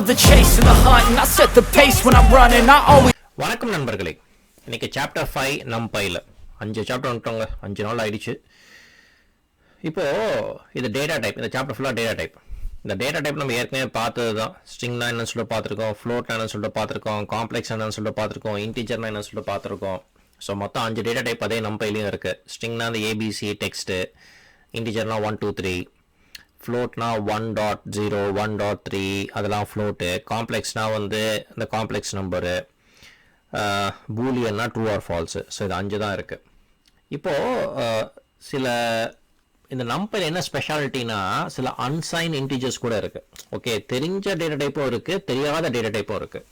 love the chase and the hunt, and I set the pace when I'm running. I always. வணக்கம் நண்பர்களே, இன்னைக்கு chapter 5 நம்பையில் 5 chapter வந்துட்டோங்க. 5 நாள் ஆயிடுச்சு. இப்போ இது டேட்டா டைப். இந்த சாப்டர் ஃபுல்லாக டேட்டா டைப். இந்த டேட்டா டைப் நம்ம ஏற்கனவே பார்த்தது தான். ஸ்ட்ரிங்னா என்னன்னு சொல்லிட்டு பார்த்துருக்கோம், ஃப்ளோட்னா என்னன்னு சொல்லிட்டு பார்த்துருக்கோம், காம்ப்ளெக்ஸ் என்னன்னு சொல்லிட்டு பார்த்துருக்கோம், இன்டீஜர்னா என்னன்னு சொல்லிட்டு பார்த்துருக்கோம். ஸோ மொத்தம் 5 டேட்டா டைப் அதே நம்பையிலையும் இருக்குது. ஸ்ட்ரிங்னா அந்த ஏபிசி டெக்ஸ்ட்டு, இன்டீஜர்னா 1 2 3, ஃப்ளோட்னா 1.0 1.3 அதெல்லாம் ஃப்ளோட்டு, காம்ப்ளெக்ஸ்னா வந்து இந்த காம்ப்ளெக்ஸ் நம்பரு, பூலியன்னா ட்ரூ ஆர் ஃபால்ஸு. ஸோ இது 5 தான் இருக்குது. இப்போது சில இந்த நம்பர் என்ன ஸ்பெஷாலிட்டினா சில அன்சைன் இன்டீஜர்ஸ் கூட இருக்குது. ஓகே, தெரிஞ்ச டேட்டா டைப்பும் இருக்குது, தெரியாத டேட்டா டைப்பும் இருக்குது.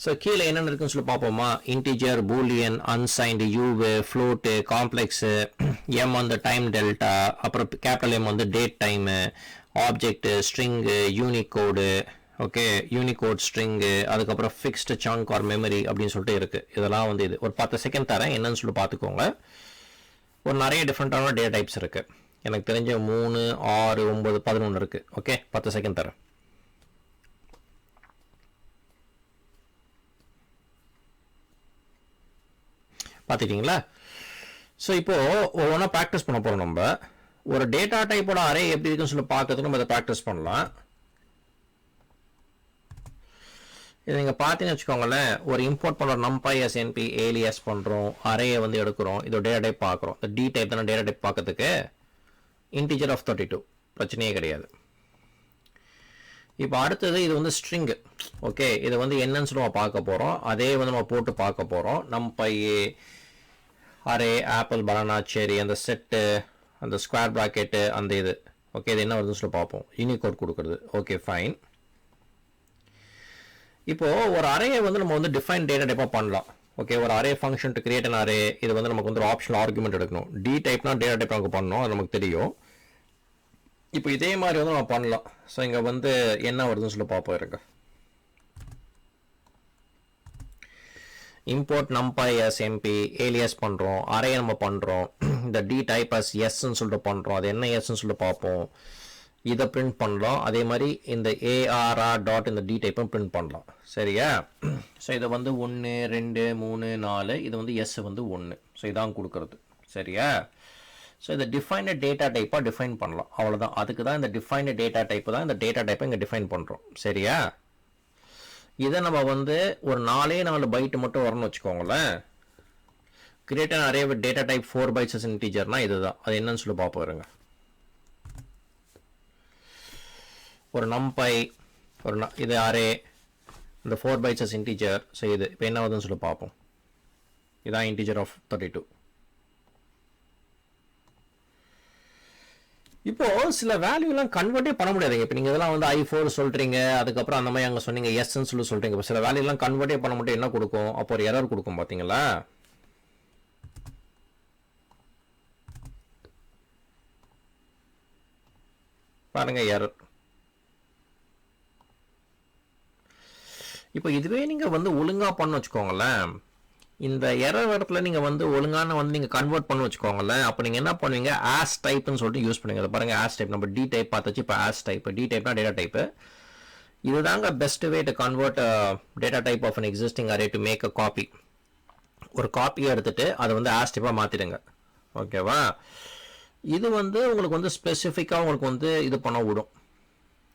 ஸோ கீழே என்னென்ன இருக்குன்னு சொல்லி பார்ப்போமா. Integer, boolean, unsigned, U, float, complex, M வந்து டைம் டெல்டா, அப்புறம் கேபிட்டல் எம் வந்து date time, object, string, unicode, okay, unicode string, அதுக்கப்புறம் ஃபிக்ஸ்டு சங்க் ஆர் மெமரி அப்படின்னு சொல்லிட்டு இருக்குது. இதெல்லாம் வந்து இது ஒரு 10 செகண்ட் தரேன், என்னன்னு சொல்லி பார்த்துக்கோங்க. ஒரு நிறைய டிஃப்ரெண்ட்டான டேட்டா டைப்ஸ் இருக்குது. எனக்கு தெரிஞ்ச 3 6 9 11 இருக்குது. ஓகே, 10 செகண்ட் தரேன். பார்த்துக்கிங்களா? ஸோ இப்போது ஒவ்வொன்றா ப்ராக்டிஸ் பண்ண போகிறோம். நம்ம ஒரு டேட்டா டைப்போட அரே எப்படி இருக்குன்னு சொல்லி பார்க்கறதுக்கு நம்ம அதை ப்ராக்டிஸ் பண்ணலாம். இது நீங்கள் பார்த்தீங்கன்னு வச்சுக்கோங்களேன், ஒரு இம்போர்ட் பண்ணுறோம், NumPy as NP ஏலியஸ் பண்ணுறோம், அரேயை வந்து எடுக்கிறோம், இதோட டேட்டா டைப் பார்க்குறோம். இந்த டி டைப் தானே டேட்டா டைப் பார்க்கறதுக்கு. இன்டீஜர் ஆஃப் 32 பிரச்சனையே கிடையாது. இப்போ அடுத்தது இது வந்து ஸ்ட்ரிங்கு. ஓகே, இதை வந்து என்னன்னு சொல்லி நம்ம பார்க்க போகிறோம். அதே வந்து நம்ம போட்டு பார்க்க போகிறோம். NumPy அரே, ஆப்பிள், பனானா, செரி, அந்த செட்டு, அந்த ஸ்கொயர் ப்ராக்கெட்டு, அந்த இது. ஓகே, இது என்ன வருதுன்னு சொல்லி பார்ப்போம். யூனிகோட் கொடுக்குறது. Okay, fine. இப்போது ஒரு அரேயை வந்து நம்ம வந்து டிஃபைன் டேட்டா டைப்பாக பண்ணலாம். ஓகே, ஒரு array function to create an array. இது வந்து நமக்கு வந்து ஒரு ஆப்ஷனல் ஆர்குமெண்ட் எடுக்கணும். டி டைப்னா டேட்டா டைப் நமக்கு பண்ணணும், அது நமக்கு தெரியும். இப்போ இதே மாதிரி வந்து நம்ம பண்ணலாம். ஸோ இங்கே வந்து என்ன வருதுன்னு சொல்லி பார்ப்போம். இருக்கு import NumPy as NP alias பண்ணுறோம், அரே நம்ம பண்ணுறோம். இந்த டி டைப் as எஸ்ன்னு சொல்லிட்டு பண்ணுறோம். அது என்ன எஸ்ன்னு சொல்லிட்டு பார்ப்போம். இதை பிரிண்ட் பண்ணலாம். அதே மாதிரி இந்த ARR டாட் இந்த டி டைப்பும் பிரிண்ட் பண்ணலாம். சரியா? ஸோ இதை வந்து 1 2 3 4, இது வந்து எஸ் வந்து 1. ஸோ இதான் கொடுக்குறது. சரியா? ஸோ இதை டிஃபைன்டு டேட்டா டைப்பாக டிஃபைன் பண்ணலாம். அவ்வளோதான். அதுக்கு தான் இந்த டிஃபைன்டு டேட்டா டைப்பு தான் இந்த டேட்டா டைப்பை இங்கே டிஃபைன் பண்ணுறோம். சரியா? இதை நம்ம வந்து ஒரு 4 பைட்டு மட்டும் வரணும்னு வச்சுக்கோங்களேன். Create an array with data type 4 bytes as இன்டீஜர்னா இதுதான். அது என்னன்னு சொல்லி பார்ப்போம். இருங்க. ஒரு NumPy இது அரே, இந்த 4 bytes as இன்டீஜர். ஸோ இது இப்போ என்ன வருதுன்னு சொல்லி பார்ப்போம். இதான் இன்டீஜர் ஆஃப் 32. இப்போ சில வேல்யூலாம் கன்வெர்ட்டே பண்ண முடியாதுங்க. இப்போ நீங்கள் இதெல்லாம் வந்து I4 சொல்கிறீங்க, அதுக்கப்புறம் அந்த மாதிரி அங்கே சொன்னீங்க எஸ்ன்னு சொல்லி சொல்கிறீங்க. இப்போ சில வேல்யூலாம் கன்வெர்ட்டே பண்ண மட்டும் என்ன கொடுக்கும்? அப்போ ஒரு எரர் கொடுக்கும். பார்த்தீங்களா? பாருங்க, எரர். இப்போ இதுவே நீங்கள் வந்து ஒழுங்காக பண்ண வச்சுக்கோங்களேன், இந்த எரர் இடத்துல நீங்கள் வந்து ஒழுங்கான வந்து நீங்கள் கன்வெர்ட் பண்ண வச்சுக்கோங்களேன். அப்போ நீங்கள் என்ன பண்ணுவீங்க, ஆஸ் டைப்னு சொல்லிட்டு யூஸ் பண்ணுங்க. அதை பாருங்கள், ஆஸ் டைப். நம்ம டி டைப் பார்த்தாச்சு, இப்போ ஆஸ் டைப். டி டைப்னா டேட்டா டைப்பு. இதுதாங்க best way to convert data type of an existing array to make a copy. ஒரு காப்பியை எடுத்துகிட்டு அதை வந்து ஆஸ் டைப்பாக மாற்றிடுங்க. ஓகேவா? இது வந்து உங்களுக்கு வந்து ஸ்பெசிஃபிக்காக உங்களுக்கு வந்து இது பண்ண விடும்.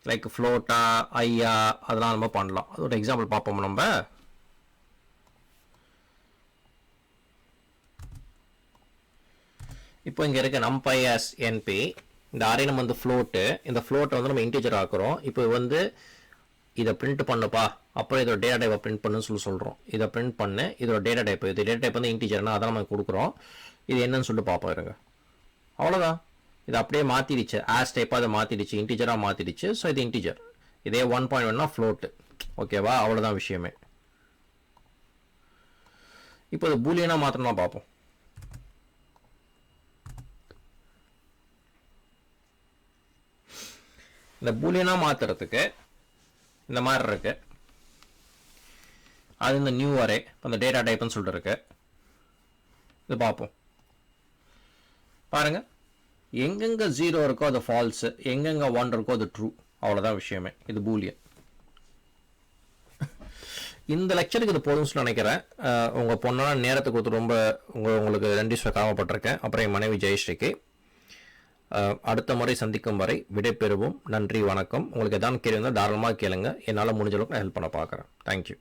லைக் ஃப்ளோட்டா, ஐயா, அதெல்லாம் நம்ம பண்ணலாம். அது ஒரு எக்ஸாம்பிள் பார்ப்போம். நம்ம இப்போ இங்கே இருக்க NumPy as NP, இந்த அரே நம்ம வந்து ஃப்ளோட்டு, இந்த ஃப்ளோட்டை வந்து நம்ம இன்டீஜர் ஆக்குறோம். இப்போ வந்து இதை பிரிண்ட் பண்ணுப்பா, அப்புறம் இதோட டேட்டா டைப்பை பிரிண்ட் பண்ணுன்னு சொல்கிறோம். இதை பிரிண்ட் பண்ணு, இதோட டேட்டா டைப். இது டேட்டா டைப் வந்து இன்டீஜர்னா அதான் நம்ம கொடுக்குறோம். இது என்னன்னு சொல்லிட்டு பார்ப்போம். இருங்க. அவ்வளோதான். இது அப்படியே மாற்றிடுச்சு. ஆஸ் டைப்பாக அதை மாற்றிடுச்சு, இன்டீஜராக மாற்றிடுச்சு. ஸோ இது இன்டீஜர். இதே 1.1னா ஃப்ளோட்டு. ஓகேவா? அவ்வளோதான் விஷயமே. இப்போ இது பூலியனாக மாற்றணும்னா பார்ப்போம். இந்த பூலியனாக மாற்றுறதுக்கு இந்த மாதிரி இருக்கு. அது இந்த நியூ அரே, அந்த டேட்டா டைப்னு சொல்லிட்டு இருக்கு. இது பார்ப்போம். பாருங்கள், எங்கெங்கே 0 இருக்கோ அது ஃபால்ஸு, எங்கெங்கே 1 இருக்கோ அது ட்ரூ. அவ்வளோதான் விஷயமே. இது பூலியன். இந்த லெக்சருக்கு இது போதும்னு நினைக்கிறேன். உங்கள் பொண்ணான நேரத்தை கொடுத்து ரொம்ப உங்களுக்கு நன்றி சொல்ல காமப்பட்டிருக்கேன். அப்புறம் என் மனைவி ஜெயஸ்ரீக்கு. அடுத்த முறை சந்திக்கும் வரை விடைபெறுவோம். நன்றி, வணக்கம். உங்களுக்கு எதாவது கேள்வி இருந்தால் தாராளமாக கேளுங்க. என்னால் முடிஞ்ச அளவுக்கு நான் ஹெல்ப் பண்ண பார்க்குறேன். தேங்க்யூ.